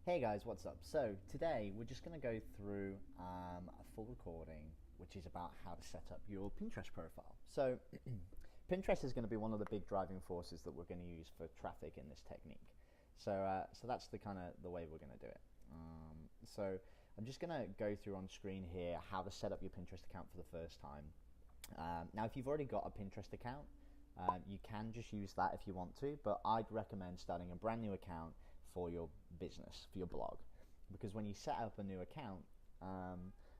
Hey guys, what's up? So today we're just going to go through a full recording which is about how to set up your Pinterest profile. So Pinterest is going to be one of the big driving forces that we're going to use for traffic in this technique. So that's the way we're going to do it. So I'm just going to go through on screen here how to set up your Pinterest account for the first time. Now if you've already got a Pinterest account, you can just use that if you want to, but I'd recommend starting a brand new account for your business, for your blog, because when you set up a new account,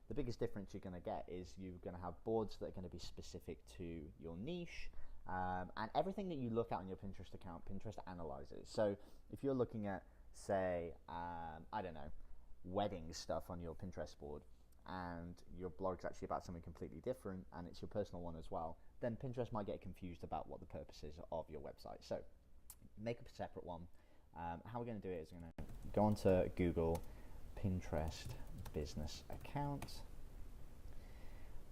the biggest difference you're going to get is you're going to have boards that are going to be specific to your niche, and everything that you look at on your Pinterest account, Pinterest analyzes. So if you're looking at, say, I don't know, wedding stuff on your Pinterest board, and your blog's actually about something completely different, and it's your personal one as well, then Pinterest might get confused about what the purpose is of your website. So make up a separate one. How we're going to do it is we're going to go onto Google Pinterest business account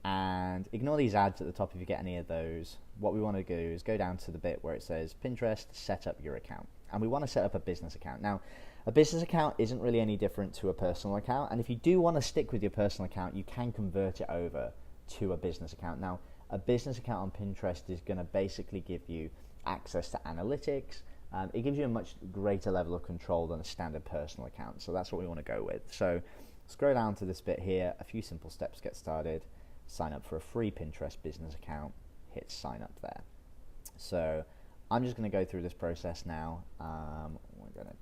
and ignore these ads at the top if you get any of those. What we want to do is go down to the bit where it says Pinterest, set up your account. And we want to set up a business account. Now, a business account isn't really any different to a personal account. And if you do want to stick with your personal account, you can convert it over to a business account. Now, a business account on Pinterest is going to basically give you access to analytics. It gives you a much greater level of control than a standard personal account. So that's what we want to go with. So scroll down to this bit here, a few simple steps to get started. Sign up for a free Pinterest business account, hit sign up there. So I'm just going to go through this process now. We're going to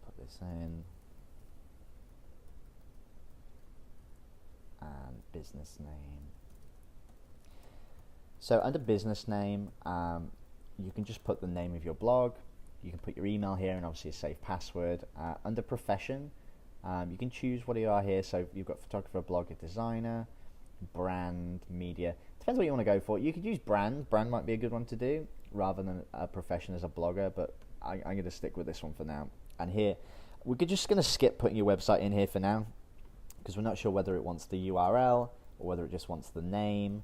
put this in, and business name. So under business name, you can just put the name of your blog. You can put your email here and obviously a safe password. Under profession, you can choose what you are here. So you've got photographer, blogger, designer, brand, media. Depends what you want to go for. You could use brand. Brand might be a good one to do rather than a profession as a blogger, but I'm going to stick with this one for now. And here, we're just going to skip putting your website in here for now because we're not sure whether it wants the URL or whether it just wants the name.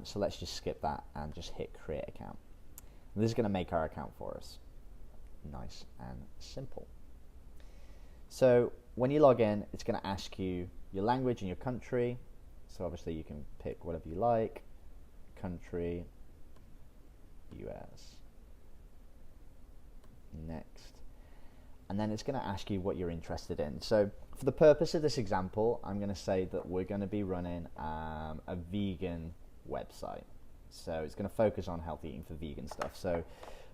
So let's just skip that and just hit create account. And this is going to make our account for us. Nice and simple. So when you log in, it's going to ask you your language and your country. So obviously you can pick whatever you like. Country, US. Next. And then it's going to ask you what you're interested in. So for the purpose of this example, I'm going to say that we're going to be running a vegan website. So it's going to focus on healthy eating for vegan stuff. So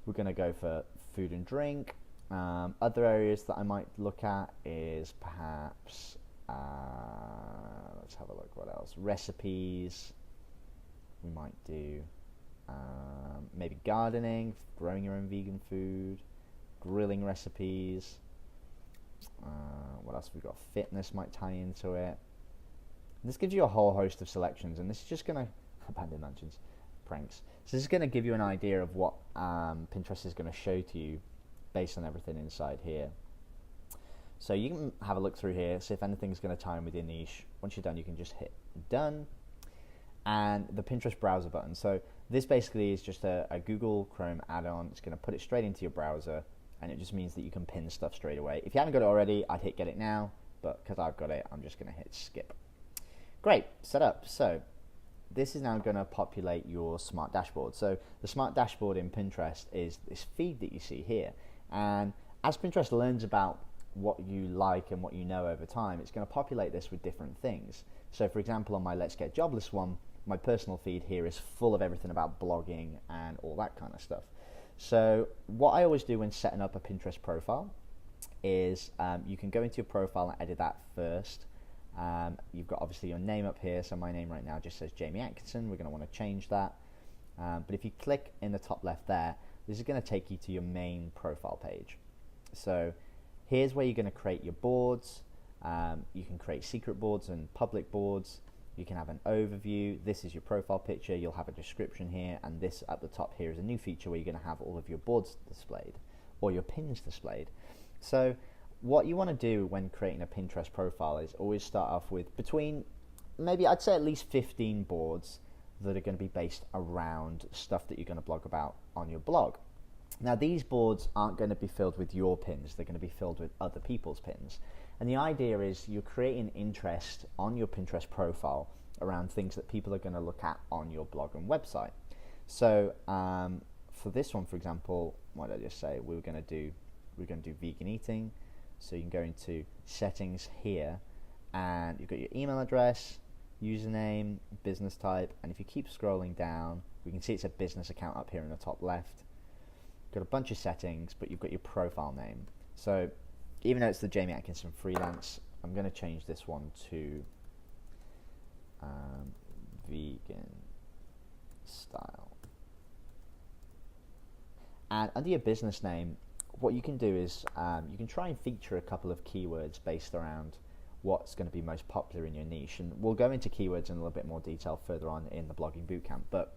we're going to go for food and drink. Other areas that I might look at is perhaps, let's have a look, what else? Recipes. We might do maybe gardening, growing your own vegan food, grilling recipes. What else have we got? Fitness might tie into it. And this gives you a whole host of selections, and this is just going to abandoned mansions, pranks. So this is going to give you an idea of what Pinterest is going to show to you based on everything inside here. So you can have a look through here, see if anything's going to tie in with your niche. Once you're done, you can just hit done. And the Pinterest browser button. So this basically is just a Google Chrome add-on. It's going to put it straight into your browser, and it just means that you can pin stuff straight away. If you haven't got it already, I'd hit get it now, but because I've got it, I'm just going to hit skip. Great, set up. So this is now going to populate your smart dashboard. So the smart dashboard in Pinterest is this feed that you see here. And as Pinterest learns about what you like and what you know over time, it's going to populate this with different things. So for example, on my Let's Get Jobless one, my personal feed here is full of everything about blogging and all that kind of stuff. So what I always do when setting up a Pinterest profile is you can go into your profile and edit that first. You've got obviously your name up here, so my name right now just says Jamie Atkinson. We're going to want to change that, but if you click in the top left there, this is going to take you to your main profile page. So here's where you're going to create your boards. You can create secret boards and public boards. You can have an overview. This is your profile picture. You'll have a description here, and this at the top here is a new feature where you're going to have all of your boards displayed or your pins displayed. So what you want to do when creating a Pinterest profile is always start off with between, maybe I'd say at least 15 boards that are going to be based around stuff that you're going to blog about on your blog. Now these boards aren't going to be filled with your pins, they're going to be filled with other people's pins. And the idea is you're creating interest on your Pinterest profile around things that people are going to look at on your blog and website. So for this one, for example, what did I just say? We're going to do vegan eating. So you can go into settings here, and you've got your email address, username, business type, and if you keep scrolling down, we can see it's a business account up here in the top left. Got a bunch of settings, but you've got your profile name. So even though it's the Jamie Atkinson freelance, I'm going to change this one to vegan style. And under your business name, what you can do is you can try and feature a couple of keywords based around what's going to be most popular in your niche. And we'll go into keywords in a little bit more detail further on in the blogging bootcamp. But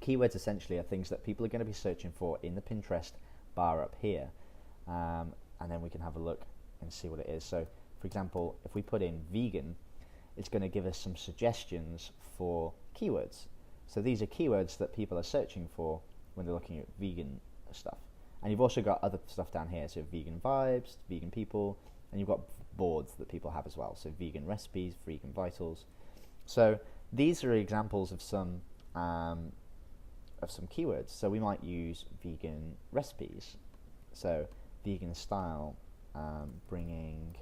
keywords essentially are things that people are going to be searching for in the Pinterest bar up here. And then we can have a look and see what it is. So, for example, if we put in vegan, it's going to give us some suggestions for keywords. So these are keywords that people are searching for when they're looking at vegan stuff. And you've also got other stuff down here, so vegan vibes, vegan people, and you've got boards that people have as well, so vegan recipes, vegan vitals. So these are examples of some keywords. So we might use vegan recipes, so vegan style, bringing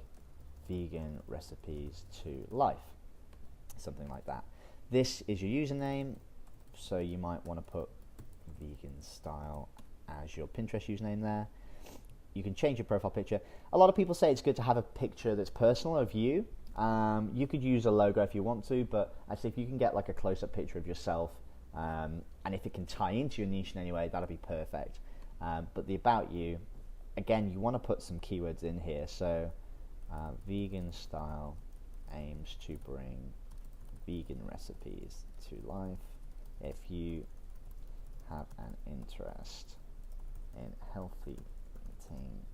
vegan recipes to life, something like that. This is your username, so you might want to put vegan style as your Pinterest username there. You can change your profile picture. A lot of people say it's good to have a picture that's personal of you. You could use a logo if you want to, but actually if you can get like a close-up picture of yourself, and if it can tie into your niche in any way, that'll be perfect. But the about you, again, you want to put some keywords in here. So vegan style aims to bring vegan recipes to life. If you have an interest in healthy eating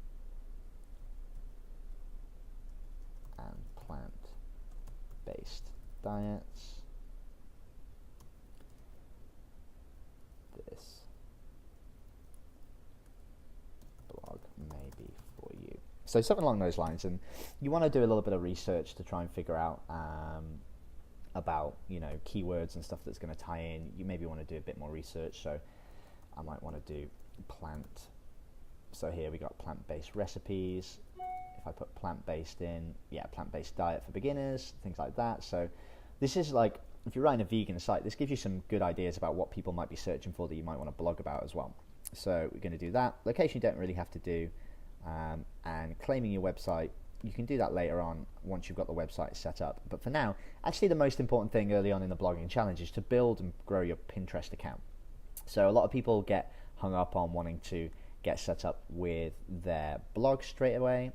and plant-based diets, this blog may be for you. So something along those lines, and you want to do a little bit of research to try and figure out about keywords and stuff that's going to tie in. You maybe want to do a bit more research, so I might want to do plant. So here we got plant-based recipes. If I put plant-based in, plant-based diet for beginners, things like that. So this is like, if you're writing a vegan site, this gives you some good ideas about what people might be searching for that you might want to blog about as well. So we're going to do that. Location you don't really have to do, and claiming your website, you can do that later on once you've got the website set up. But for now, actually the most important thing early on in the blogging challenge is to build and grow your Pinterest account. So a lot of people get hung up on wanting to get set up with their blog straight away.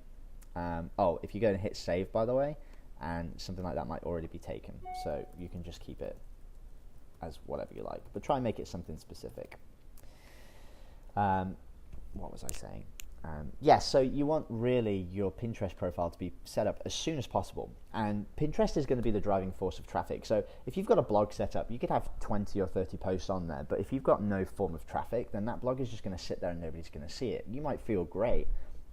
If you go and hit save, by the way, and something like that might already be taken. So you can just keep it as whatever you like, but try and make it something specific. What was I saying? So you want really your Pinterest profile to be set up as soon as possible, and Pinterest is going to be the driving force of traffic. So if you've got a blog set up, you could have 20 or 30 posts on there, but if you've got no form of traffic, then that blog is just going to sit there and nobody's going to see it. You might feel great,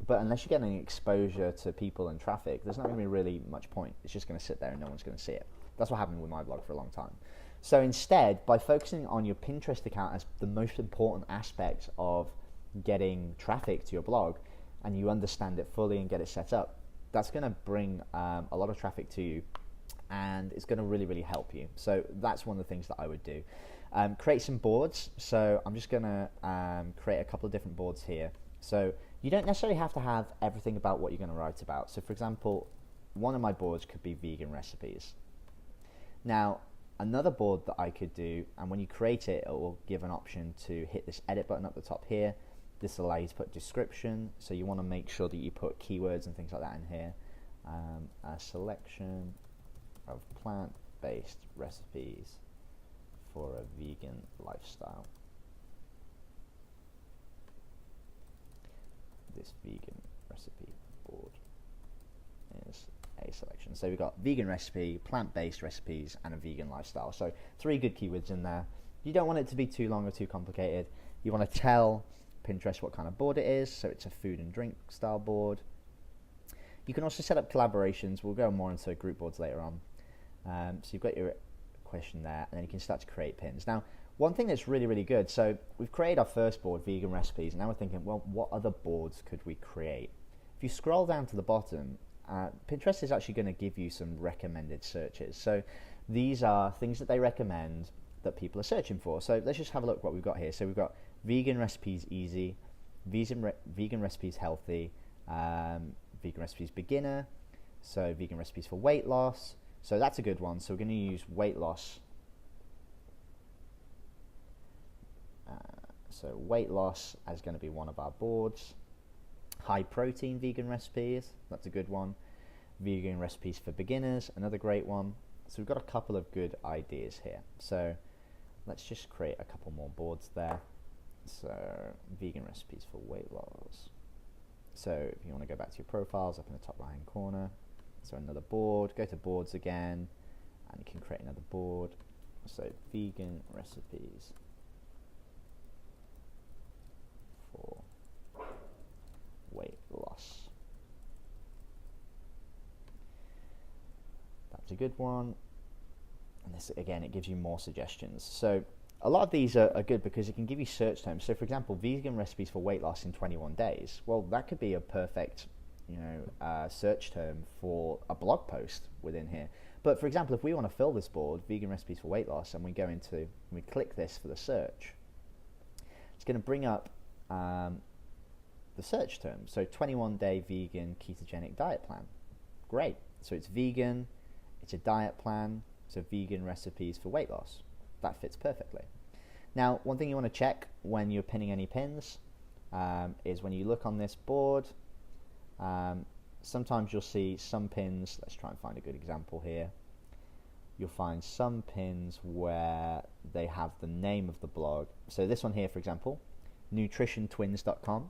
but unless you're getting exposure to people and traffic, there's not going to be really much point. It's just going to sit there and no one's going to see it. That's what happened with my blog for a long time. So instead, by focusing on your Pinterest account as the most important aspect of getting traffic to your blog, and you understand it fully and get it set up, that's going to bring a lot of traffic to you, and it's going to really, really help you. So that's one of the things that I would do. Create some boards. So I'm just going to create a couple of different boards here. So you don't necessarily have to have everything about what you're going to write about. So for example, one of my boards could be vegan recipes. Now, another board that I could do, and when you create it, it will give an option to hit this edit button up the top here. This will allow you to put description, so you want to make sure that you put keywords and things like that in here. A selection of plant-based recipes for a vegan lifestyle. This vegan recipe board is a selection. So we've got vegan recipe, plant-based recipes, and a vegan lifestyle. So 3 good keywords in there. You don't want it to be too long or too complicated. You want to tell Pinterest what kind of board it is. So it's a food and drink style board. You can also set up collaborations. We'll go more into group boards later on. So you've got your question there, and then you can start to create pins. Now, one thing that's really, really good, so we've created our first board, vegan recipes, and now we're thinking, well, what other boards could we create? If you scroll down to the bottom, Pinterest is actually going to give you some recommended searches. So these are things that they recommend that people are searching for. So let's just have a look what we've got here. So we've got vegan recipes easy, vegan recipes healthy, vegan recipes beginner, so vegan recipes for weight loss. So that's a good one. So we're going to use weight loss. So weight loss is going to be one of our boards. High protein vegan recipes, that's a good one. Vegan recipes for beginners, another great one. So we've got a couple of good ideas here. So let's just create a couple more boards there. So vegan recipes for weight loss. So if you want to go back to your profiles up in the top right hand corner, so another board, go to boards again, and you can create another board. So vegan recipes for weight loss. That's a good one. And this, again, it gives you more suggestions. So a lot of these are good because it can give you search terms. So for example, vegan recipes for weight loss in 21 days. Well, that could be a perfect, search term for a blog post within here. But for example, if we want to fill this board, vegan recipes for weight loss, and we click this for the search, it's going to bring up the search term. So 21-day vegan ketogenic diet plan. Great. So it's vegan, it's a diet plan, so vegan recipes for weight loss. That fits perfectly. Now, one thing you want to check when you're pinning any pins is when you look on this board, sometimes you'll see some pins. Let's try and find a good example here. You'll find some pins where they have the name of the blog. So this one here, for example, nutritiontwins.com.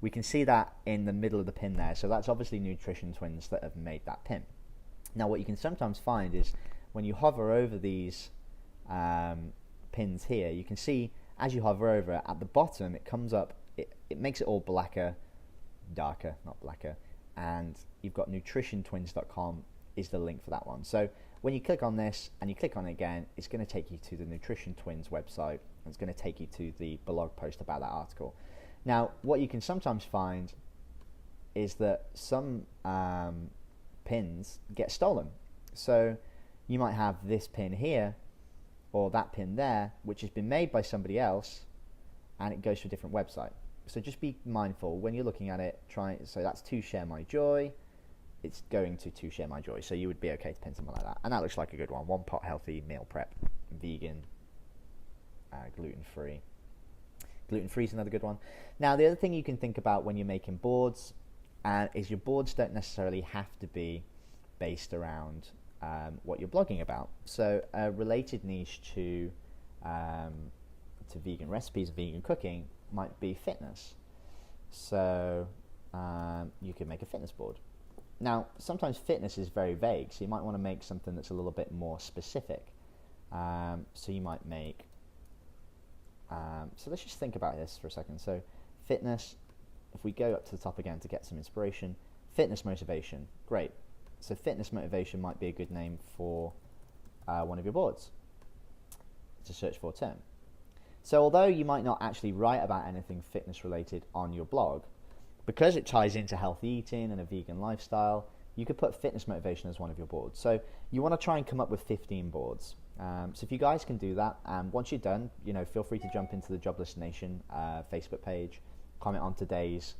We can see that in the middle of the pin there. So that's obviously Nutrition Twins that have made that pin. Now, what you can sometimes find is when you hover over these pins here, you can see as you hover over at the bottom, it comes up, it makes it all darker, not blacker, and you've got nutritiontwins.com is the link for that one. So when you click on this and you click on it again, it's going to take you to the Nutrition Twins website, and it's going to take you to the blog post about that article. Now, what you can sometimes find is that some pins get stolen. So you might have this pin here or that pin there, which has been made by somebody else, and it goes to a different website. So just be mindful when you're looking at it. So that's To Share My Joy. It's going to Share My Joy. So you would be okay to pin something like that. And that looks like a good one. One pot healthy meal prep, vegan, gluten-free. Gluten-free is another good one. Now, the other thing you can think about when you're making boards is your boards don't necessarily have to be based around what you're blogging about. So a related niche to vegan recipes, vegan cooking might be fitness. So you can make a fitness board. Now, sometimes fitness is very vague, so you might want to make something that's a little bit more specific. So you might make so let's just think about this for a second. So fitness, if we go up to the top again to get some inspiration, fitness motivation, great. So fitness motivation might be a good name for one of your boards. It's a search for term. So although you might not actually write about anything fitness related on your blog, because it ties into healthy eating and a vegan lifestyle, you could put fitness motivation as one of your boards. So you want to try and come up with 15 boards. So if you guys can do that, once you're done, feel free to jump into the Jobless Nation Facebook page, comment on today's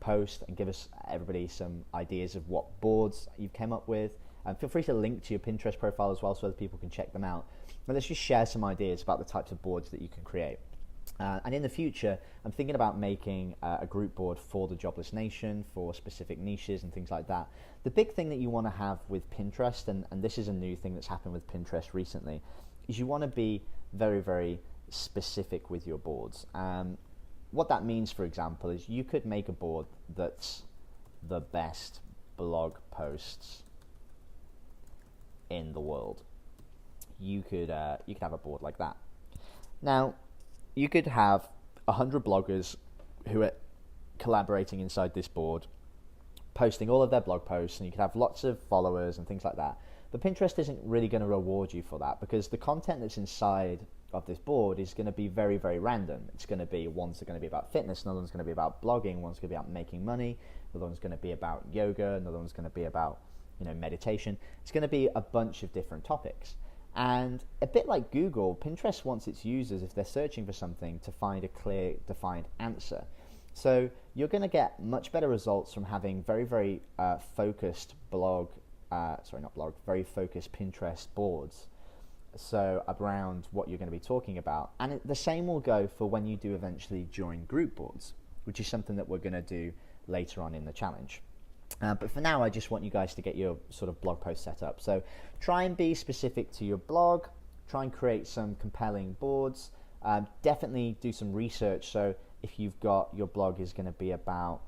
post, and give us, everybody, some ideas of what boards you've come up with. Feel free to link to your Pinterest profile as well so other people can check them out. But let's just share some ideas about the types of boards that you can create. And in the future, I'm thinking about making a group board for the Jobless Nation, for specific niches and things like that. The big thing that you want to have with Pinterest, and this is a new thing that's happened with Pinterest recently, is you want to be very, very specific with your boards. What that means, for example, is you could make a board that's the best blog posts in the world. You could have a board like that. Now, you could have 100 bloggers who are collaborating inside this board, posting all of their blog posts, and you can have lots of followers and things like that. But Pinterest isn't really going to reward you for that, because the content that's inside of this board is going to be very, very random. It's going to be, one's going to be about fitness, another one's going to be about blogging, one's going to be about making money, another one's going to be about yoga, another one's going to be about, you know, meditation. It's going to be a bunch of different topics. And a bit like Google, Pinterest wants its users, if they're searching for something, to find a clear, defined answer. So you're going to get much better results from having very, very focused very focused Pinterest boards, so around what you're going to be talking about. And the same will go for when you do eventually join group boards, which is something that we're going to do later on in the challenge. But for now, I just want you guys to get your sort of blog post set up. So try and be specific to your blog, try and create some compelling boards, definitely do some research. So if you've got, your blog is going to be about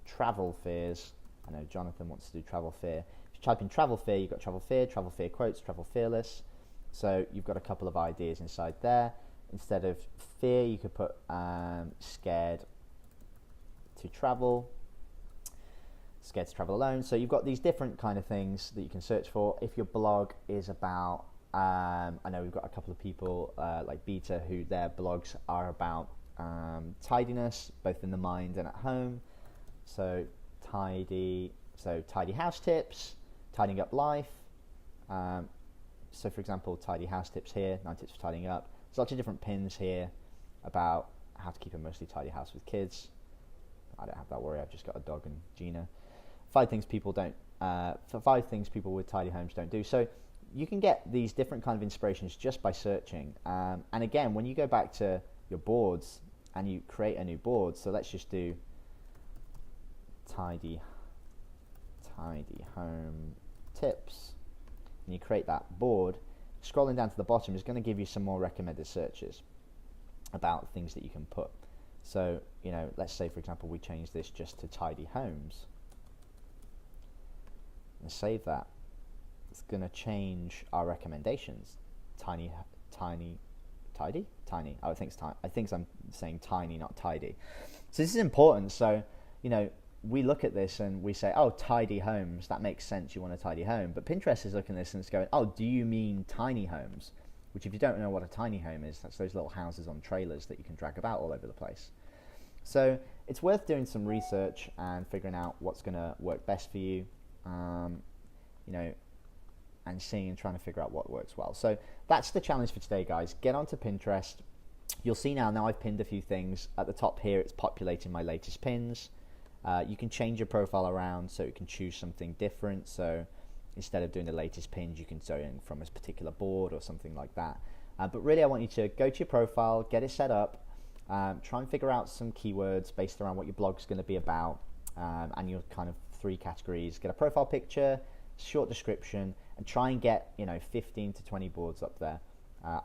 travel fears, I know Jonathan wants to do travel fear. If you type in travel fear, you've got travel fear quotes, travel fearless. So you've got a couple of ideas inside there. Instead of fear, you could put scared to travel alone. So you've got these different kind of things that you can search for. If your blog is about, I know we've got a couple of people like Beta, who their blogs are about tidiness, both in the mind and at home. So tidy house tips, tidying up life. So for example, tidy house tips here, 9 tips for tidying up. There's lots of different pins here about how to keep a mostly tidy house with kids. I don't have that worry, I've just got a dog and Gina. 5 things people with tidy homes don't do. So you can get these different kind of inspirations just by searching. And again, when you go back to your boards and you create a new board, so let's just do tidy home tips, and you create that board, scrolling down to the bottom is going to give you some more recommended searches about things that you can put. So, you know, let's say for example we change this just to tidy homes and save that. It's going to change our recommendations. Tiny. I think I'm saying tiny, not tidy. So this is important. So, you know, we look at this and we say, oh, tidy homes, that makes sense, you want a tidy home. But Pinterest is looking at this and it's going, oh, do you mean tiny homes? Which, if you don't know what a tiny home is, that's those little houses on trailers that you can drag about all over the place. So it's worth doing some research and figuring out what's going to work best for you, you know, and seeing and trying to figure out what works well. So that's the challenge for today, guys. Get onto Pinterest. You'll see now I've pinned a few things. At the top here, it's populating my latest pins. You can change your profile around so you can choose something different. So instead of doing the latest pins, you can go in from a particular board or something like that. But really, I want you to go to your profile, get it set up, try and figure out some keywords based around what your blog's going to be about, and your kind of 3 categories. Get a profile picture, short description, and try and get, you know, 15 to 20 boards up there.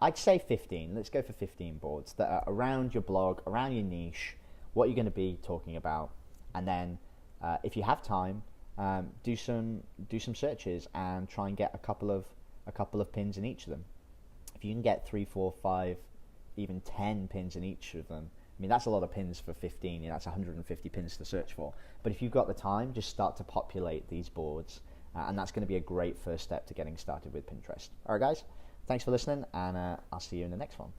I'd say 15. Let's go for 15 boards that are around your blog, around your niche, what you're going to be talking about. And then if you have time, do some searches and try and get a couple of pins in each of them. If you can get 3, 4, 5, even 10 pins in each of them, I mean, that's a lot of pins for 15. You know, that's 150 pins to search for. But if you've got the time, just start to populate these boards, and that's going to be a great first step to getting started with Pinterest. All right, guys, thanks for listening, and I'll see you in the next one.